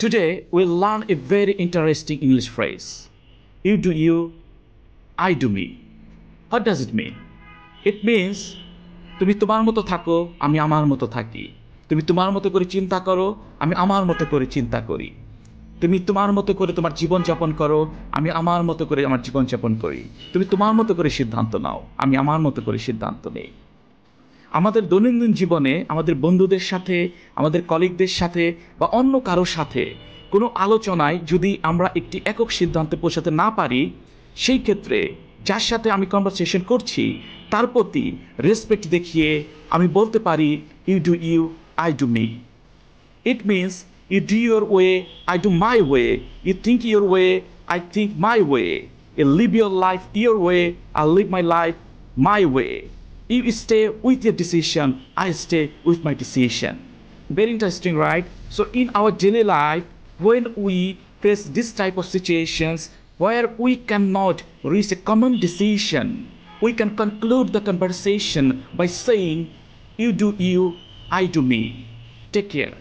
Today, we'll learn a very interesting English phrase. You do you, I do me. What does it mean? It means তুমি তোমার মতো থাকো, আমি আমার মতো থাকি। তুমি তোমার মতো করে চিন্তা করো, আমি আমার মতো করে চিন্তা করি। তুমি তোমার মতো করে তোমার জীবন যাপন করো, আমি আমার মতো করে আমার জীবন যাপন করি। তুমি তোমার মতো করে সিদ্ধান্ত নাও, আমি আমার মতো করে সিদ্ধান্ত নেই। আমাদের দৈনন্দিন জীবনে আমাদের বন্ধুদের সাথে, আমাদের কলিগদের সাথে বা অন্য কারোর সাথে কোনো আলোচনায় যদি আমরা একটি একক সিদ্ধান্তে পৌঁছাতে না পারি, সেই ক্ষেত্রে যার সাথে আমি কনভারসেশন করছি তার প্রতি রেসপেক্ট দেখিয়ে আমি বলতে পারি you do you, I do me. It means you do your way, I do my way. You think your way, I think my way. You live your life your way, I live my life my way. You stay with your decision, I stay with my decision. Very interesting, right? So in our daily life, when we face this type of situations where we cannot reach a common decision, we can conclude the conversation by saying, you do you, I do me. Take care.